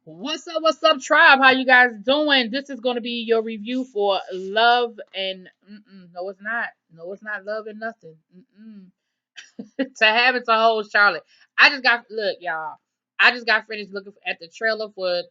What's up, tribe? How you guys doing? This is going to be your review for Love and no, it's not. No, it's not Love and Nothing. To have it to hold Charlotte. I just got look, y'all. I just got finished looking at the trailer for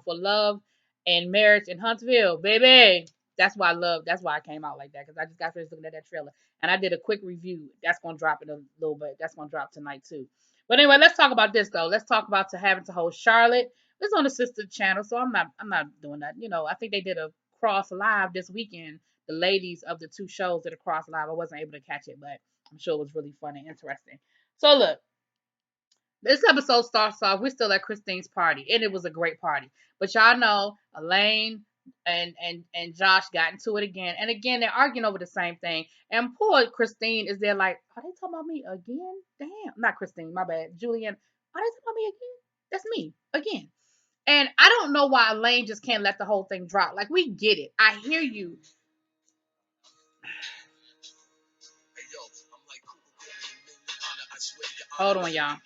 Love and Marriage in Huntsville, baby. That's why I love. That's why I came out like that because I just got finished looking at that trailer and I did a quick review. That's gonna drop in a little bit. That's gonna drop tonight too. But anyway, let's talk about this though. Let's talk about to having to hold Charlotte. It's on the sister channel, so I'm not doing that. I think they did a cross live this weekend. The ladies of the two shows did a cross live. I wasn't able to catch it, but I'm sure it was really fun and interesting. So look, this episode starts off. We're still at Christine's party, and it was a great party. But y'all know Elaine and Josh got into it again, and again they're arguing over the same thing. And poor Christine is there like, are they talking about me again? Damn, not Christine, my bad, Julian. Are they talking about me again? That's me again. And I don't know why Elaine just can't let the whole thing drop. Like we get it. I hear you. Hold on, y'all.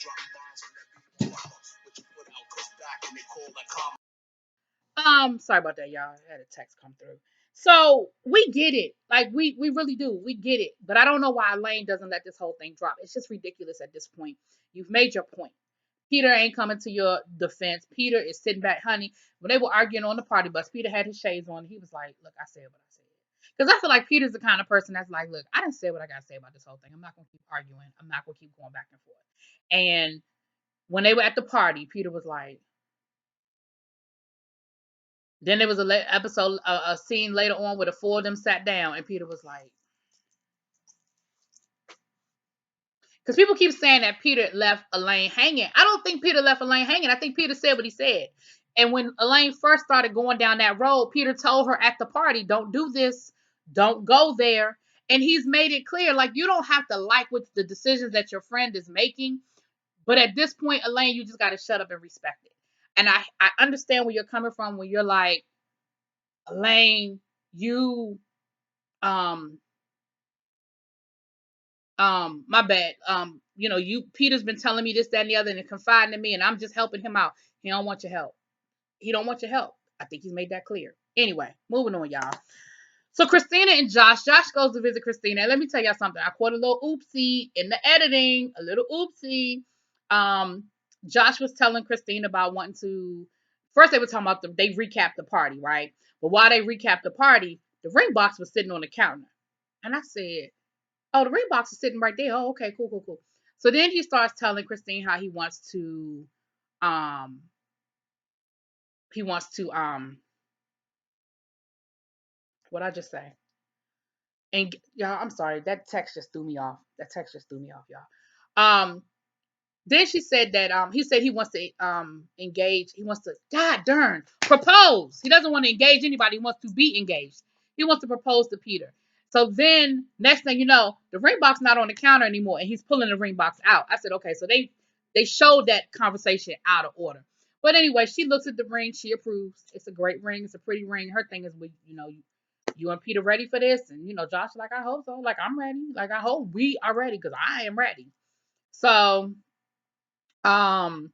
Sorry about that, y'all. I had a text come through. So we get it. Like we really do. We get it. But I don't know why Elaine doesn't let this whole thing drop. It's just ridiculous at this point. You've made your point. Peter ain't coming to your defense. Peter is sitting back, honey. When they were arguing on the party bus, Peter had his shades on. He was like, look, I said what I said. Because I feel like Peter's the kind of person that's like, look, I didn't say what I got to say about this whole thing. I'm not going to keep arguing. I'm not going to keep going back and forth. And when they were at the party, Peter was like, then there was episode, a scene later on where the four of them sat down, and Peter was like, because people keep saying that Peter left Elaine hanging. I don't think Peter left Elaine hanging. I think Peter said what he said. And when Elaine first started going down that road, Peter told her at the party, don't do this, don't go there. And he's made it clear, like, you don't have to like what the decisions that your friend is making. But at this point, Elaine, you just got to shut up and respect it. And I understand where you're coming from when you're like, Elaine, you um my bad. You Peter's been telling me this, that, and the other, and confiding in me, and I'm just helping him out. He don't want your help. He don't want your help. I think he's made that clear. Anyway, moving on, y'all. So Christina and Josh goes to visit Christina. And let me tell y'all something. I caught a little oopsie in the editing, a little oopsie. Um, Josh was telling Christina about wanting to. First, they were talking about they recapped the party, right? But while they recapped the party, the ring box was sitting on the counter, and I said, "Oh, the ring box is sitting right there. Oh, okay, cool, cool, cool." So then he starts telling Christine how um, he wants to, what I just say? And y'all, I'm sorry, that text just threw me off. That text just threw me off, y'all. Um, then she said that he said he wants to engage. He wants to, God darn, propose. He doesn't want to engage anybody. He wants to be engaged. He wants to propose to Peter. So then next thing you know, the ring box not on the counter anymore, and he's pulling the ring box out. I said, okay, so they showed that conversation out of order. But anyway, she looks at the ring. She approves. It's a great ring. It's a pretty ring. Her thing is, you and Peter ready for this? And Josh, like, I hope so. Like, I'm ready. Like, I hope we are ready because I am ready. So um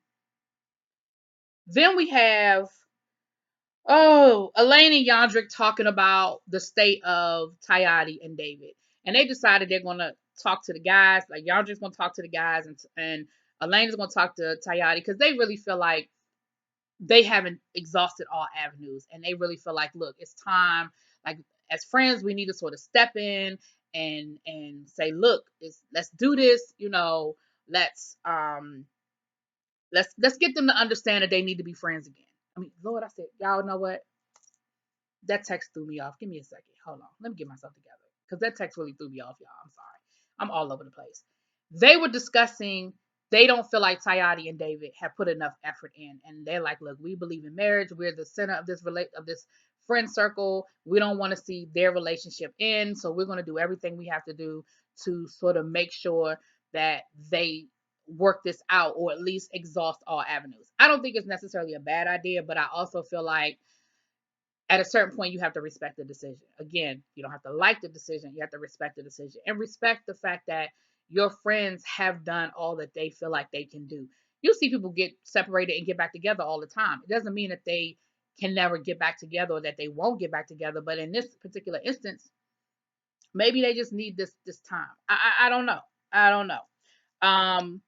then we have Elaine and Yandrik talking about the state of Tayati and David. And they decided they're gonna talk to the guys. Like Yandrik's gonna talk to the guys and Elaine is gonna talk to Tayati because they really feel like they haven't exhausted all avenues and they really feel like, look, it's time. Like as friends, we need to sort of step in and say, look, let's do this, let's let's get them to understand that they need to be friends again. I mean, Lord, I said, y'all know what? That text threw me off. Give me a second. Hold on. Let me get myself together. Because that text really threw me off, y'all. I'm sorry. I'm all over the place. They were discussing, they don't feel like Tayati and David have put enough effort in. And they're like, look, we believe in marriage. We're the center of this friend circle. We don't want to see their relationship end. So we're going to do everything we have to do to sort of make sure that they work this out or at least exhaust all avenues. I don't think it's necessarily a bad idea, but I also feel like at a certain point you have to respect the decision. Again, you don't have to like the decision, you have to respect the decision and respect the fact that your friends have done all that they feel like they can do. You see people get separated and get back together all the time. It doesn't mean that they can never get back together or that they won't get back together. But in this particular instance, maybe they just need this time. I don't know. I don't know. Um,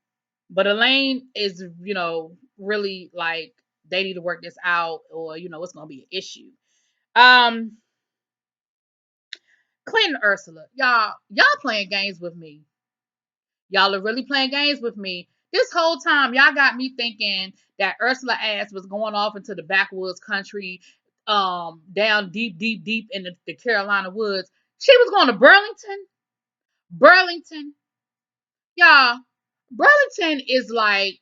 but Elaine is, really like they need to work this out, or it's gonna be an issue. Um, Clinton Ursula, y'all playing games with me. Y'all are really playing games with me. This whole time, y'all got me thinking that Ursula ass was going off into the backwoods country, down deep, deep, deep in the Carolina woods. She was going to Burlington. Burlington, y'all. Burlington is like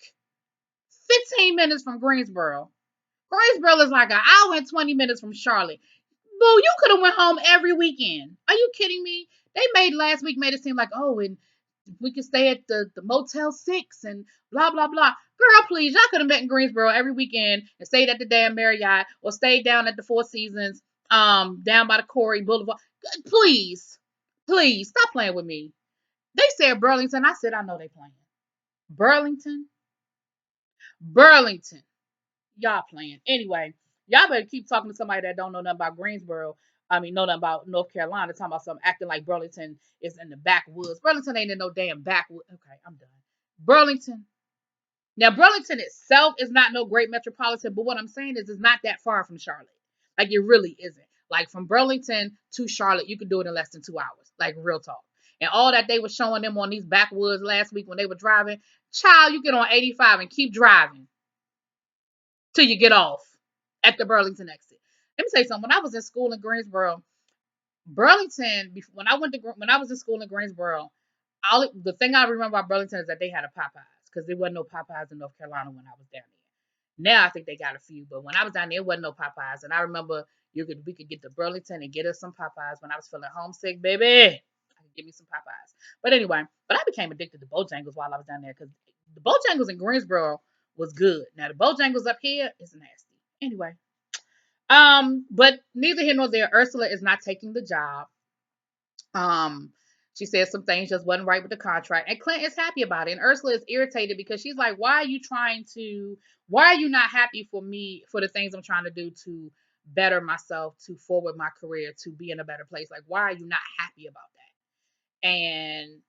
15 minutes from Greensboro. Greensboro is like an hour and 20 minutes from Charlotte. Boo, you could have went home every weekend. Are you kidding me? They made it seem like, oh, and we could stay at the Motel 6 and blah, blah, blah. Girl, please, y'all could have met in Greensboro every weekend and stayed at the damn Marriott or stayed down at the Four Seasons, down by the Corey Boulevard. Please, please, stop playing with me. They said Burlington. I said, I know they playing. Burlington? Burlington. Y'all playing. Anyway, y'all better keep talking to somebody that don't know nothing about Greensboro. I mean, know nothing about North Carolina, talking about something acting like Burlington is in the backwoods. Burlington ain't in no damn backwoods. Okay, I'm done. Burlington. Now, Burlington itself is not no great metropolitan, but what I'm saying is it's not that far from Charlotte. Like, it really isn't. Like, from Burlington to Charlotte, you could do it in less than 2 hours. Like, real talk. And all that they were showing them on these backwoods last week when they were driving, child, you get on 85 and keep driving till you get off at the Burlington exit. Let me say something. When I was in school in Greensboro, Burlington, when I was in school in Greensboro, the thing I remember about Burlington is that they had a Popeyes because there wasn't no Popeyes in North Carolina when I was down there. Now I think they got a few, but when I was down there, there wasn't no Popeyes. And I remember we could get to Burlington and get us some Popeyes when I was feeling homesick, baby. I could give me some Popeyes. But anyway, but I became addicted to Bojangles while I was down there because the Bojangles in Greensboro was good. Now the Bojangles up here is nasty. Anyway, but neither here nor there. Ursula is not taking the job. Um, she said some things just wasn't right with the contract, and Clint is happy about it. And Ursula is irritated because she's like, why are you not happy for me for the things I'm trying to do to better myself, to forward my career, to be in a better place? Like, why are you not happy about that? And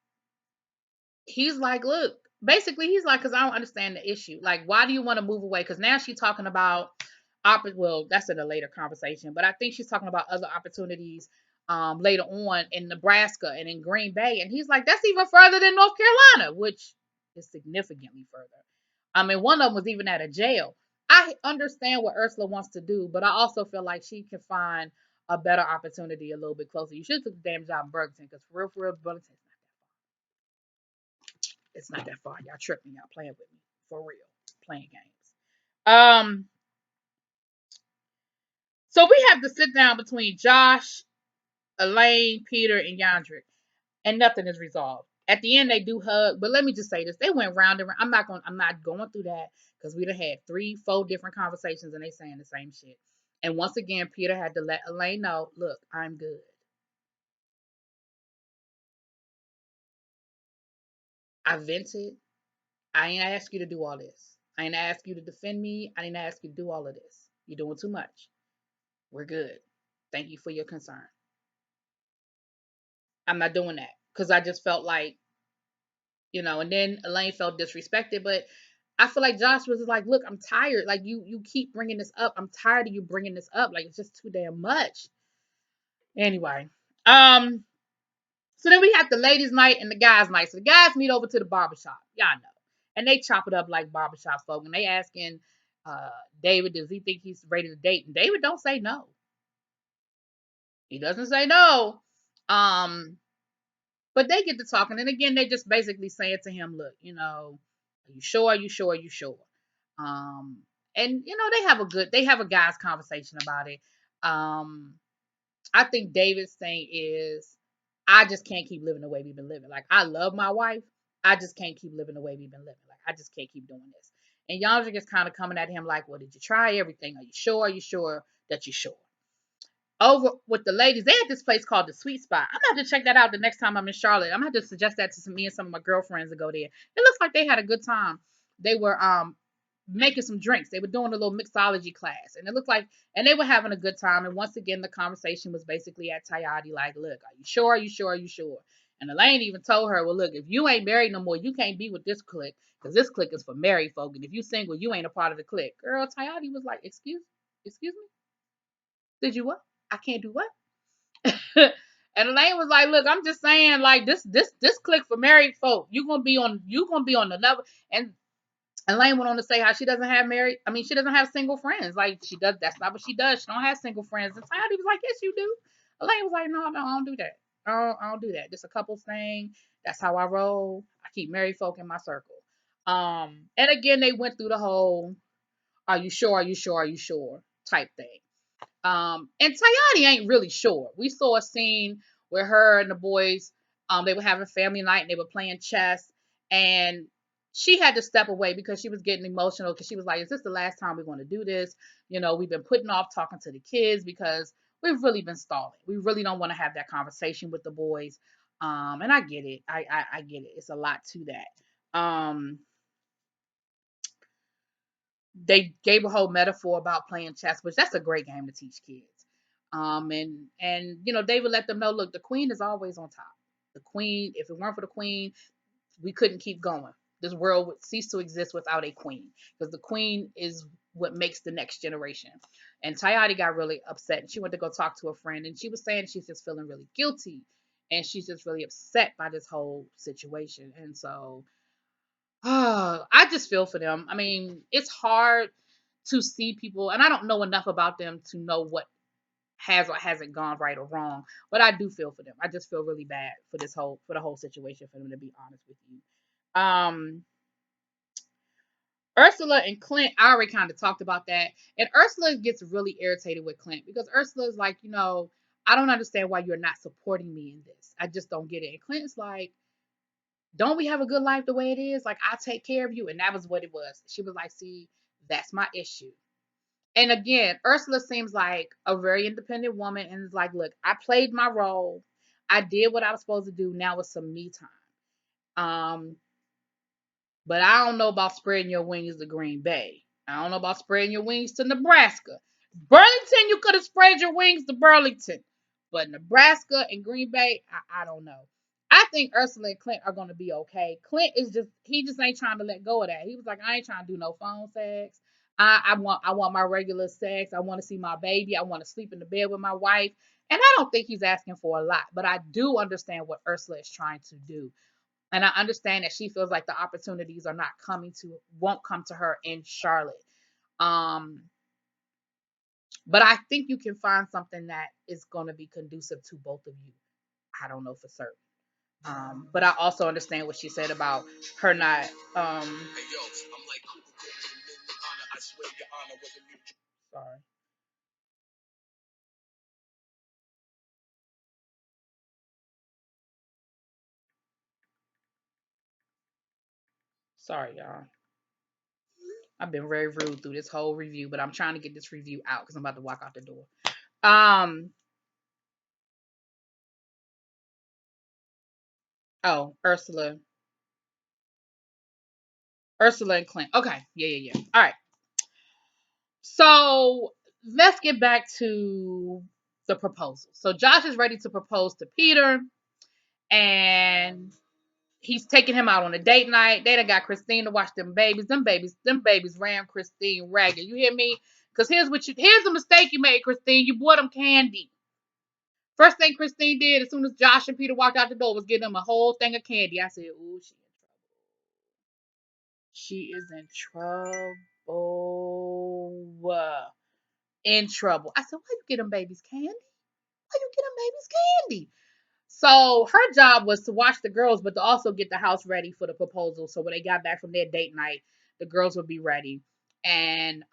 he's like, look, basically, he's like, because I don't understand the issue. Like, why do you want to move away? Because now she's talking about, well, that's in a later conversation, but I think she's talking about other opportunities later on in Nebraska and in Green Bay. And he's like, that's even further than North Carolina, which is significantly further. I mean, one of them was even at a jail. I understand what Ursula wants to do, but I also feel like she can find a better opportunity a little bit closer. You should have took the damn job in Burlington because for real, Burlington, it's not that far. Y'all tripping. Y'all playing with me. For real. Playing games. So we have to sit down between Josh, Elaine, Peter, and Yandrick, and nothing is resolved. At the end, they do hug, but let me just say this: they went round and round. I'm not going through that because we'd have had 3, 4 different conversations, and they saying the same shit. And once again, Peter had to let Elaine know, look, I'm good. I vented. I ain't ask you to do all this. I ain't ask you to defend me. I didn't ask you to do all of this. You're doing too much. We're good. Thank you for your concern. I'm not doing that because I just felt like, and then Elaine felt disrespected. But I feel like Josh was like, look, I'm tired. Like you keep bringing this up. I'm tired of you bringing this up. Like it's just too damn much. Anyway, so then we have the ladies' night and the guys' night. So the guys meet over to the barbershop. Y'all know, and they chop it up like barbershop folk. And they asking David, does he think he's ready to date? And David don't say no. He doesn't say no. But they get to talking, and again, they just basically saying to him, "Look, are you sure? Are you sure? Are you sure?" Um, and they have a guys conversation about it. Um, I think David's thing is, I just can't keep living the way we've been living. Like I love my wife, I just can't keep living the way we've been living. Like I just can't keep doing this. And Yandra is kind of coming at him like, "Well, did you try everything? Are you sure? Are you sure that you're sure?" Over with the ladies, they had this place called the Sweet Spot. I'm gonna have to check that out the next time I'm in Charlotte. I'm gonna have to suggest that to me and some of my girlfriends to go there. It looks like they had a good time. they were making some drinks. They were doing a little mixology class, and it looked like, and they were having a good time. And once again, the conversation was basically at Tayati, like, "Look, are you sure? Are you sure? Are you sure?" And Elaine even told her, "Well, look, if you ain't married no more, you can't be with this clique because this clique is for married folk, and if you single, you ain't a part of the clique." Girl, Tayati was like, excuse me, did you what? I can't do what?" And Elaine was like, "Look, I'm just saying, like this clique for married folk. You gonna be on the level." And Elaine went on to say how she doesn't have married. I mean, she doesn't have single friends. Like she does. That's not what she does. She don't have single friends. And Tayati was like, "Yes, you do." Elaine was like, "No, no, I don't do that. I don't do that. Just a couples thing. That's how I roll. I keep married folk in my circle." And again, they went through the whole "Are you sure? Are you sure? Are you sure?" type thing. And Tayani ain't really sure. We saw a scene where her and the boys, they were having family night and they were playing chess, and she had to step away because she was getting emotional because she was like, "Is this the last time we're going to do this? We've been putting off talking to the kids because we've really been stalling. We really don't want to have that conversation with the boys." And I get it. I get it. It's a lot to that. They gave a whole metaphor about playing chess, which that's a great game to teach kids. And David let them know, look, the queen is always on top. The queen, if it weren't for the queen, we couldn't keep going. This world would cease to exist without a queen because the queen is what makes the next generation. And Tayati got really upset and she went to go talk to a friend and she was saying she's just feeling really guilty and she's just really upset by this whole situation. And so I just feel for them. I mean, it's hard to see people, and I don't know enough about them to know what has or hasn't gone right or wrong, but I do feel for them. I just feel really bad for the whole situation for them, to be honest with you. Ursula and Clint, I already kind of talked about that. And Ursula gets really irritated with Clint because Ursula is like, I don't understand why you're not supporting me in this. I just don't get it. And Clint's like, don't we have a good life the way it is? Like, I take care of you. And that was what it was. She was like, see, that's my issue. And again, Ursula seems like a very independent woman and is like, look, I played my role. I did what I was supposed to do. Now it's some me time. But I don't know about spreading your wings to Green Bay. I don't know about spreading your wings to Nebraska. Burlington, you could have spread your wings to Burlington. But Nebraska and Green Bay, I don't know. I think Ursula and Clint are gonna be okay. Clint is he just ain't trying to let go of that. He was like, I ain't trying to do no phone sex. I want my regular sex. I want to see my baby. I want to sleep in the bed with my wife. And I don't think he's asking for a lot, but I do understand what Ursula is trying to do. And I understand that she feels like the opportunities are not won't come to her in Charlotte. Um, but I think you can find something that is going to be conducive to both of you. I don't know for certain. But I also understand what she said about her not. Sorry. Sorry, y'all. I've been very rude through this whole review, but I'm trying to get this review out because I'm about to walk out the door. Um. Oh, Ursula and Clint. Okay. Yeah. All right. So let's get back to the proposal. So Josh is ready to propose to Peter, and he's taking him out on a date night. They done got Christine to watch them babies. Them babies ran Christine ragged. You hear me? Because here's the mistake you made, Christine. You bought them candy. First thing Christine did as soon as Josh and Peter walked out the door was give them a whole thing of candy. I said, "Ooh, she is in trouble. In trouble." I said, "Why you get them babies candy? Why you get them babies candy?" So her job was to watch the girls, but to also get the house ready for the proposal. So when they got back from their date night, the girls would be ready. And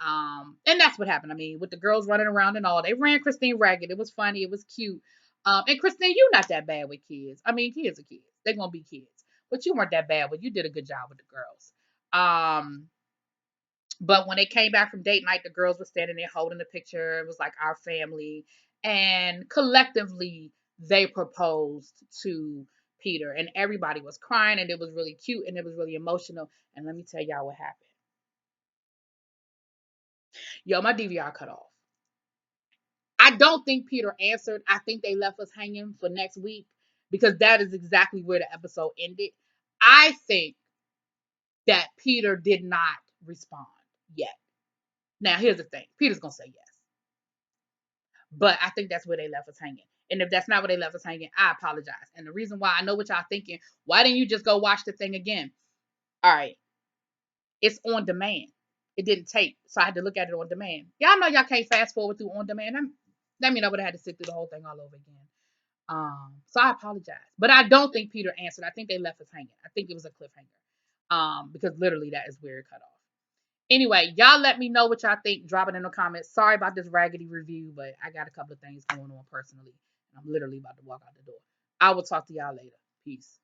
that's what happened. I mean, with the girls running around and all, they ran Christine ragged. It was funny. It was cute. And Christine, you're not that bad with kids. I mean, kids are kids. They're gonna be kids. But you weren't that bad with you did a good job with the girls. But when they came back from date night, the girls were standing there holding the picture. It was like our family. And collectively, they proposed to Peter, and everybody was crying, and it was really cute, and it was really emotional. And let me tell y'all what happened. Yo, my DVR cut off. I don't think Peter answered. I think they left us hanging for next week because that is exactly where the episode ended. I think that Peter did not respond yet. Now, here's the thing. Peter's going to say yes. But I think that's where they left us hanging. And if that's not where they left us hanging, I apologize. And the reason why, I know what y'all thinking. Why didn't you just go watch the thing again? All right. It's on demand. It didn't tape. So I had to look at it on demand. Y'all know y'all can't fast forward through on demand. That means I would have had to sit through the whole thing all over again. So I apologize. But I don't think Peter answered. I think they left us hanging. I think it was a cliffhanger. Because literally that is where it cut off. Anyway, y'all let me know what y'all think. Drop it in the comments. Sorry about this raggedy review, but I got a couple of things going on personally. And I'm literally about to walk out the door. I will talk to y'all later. Peace.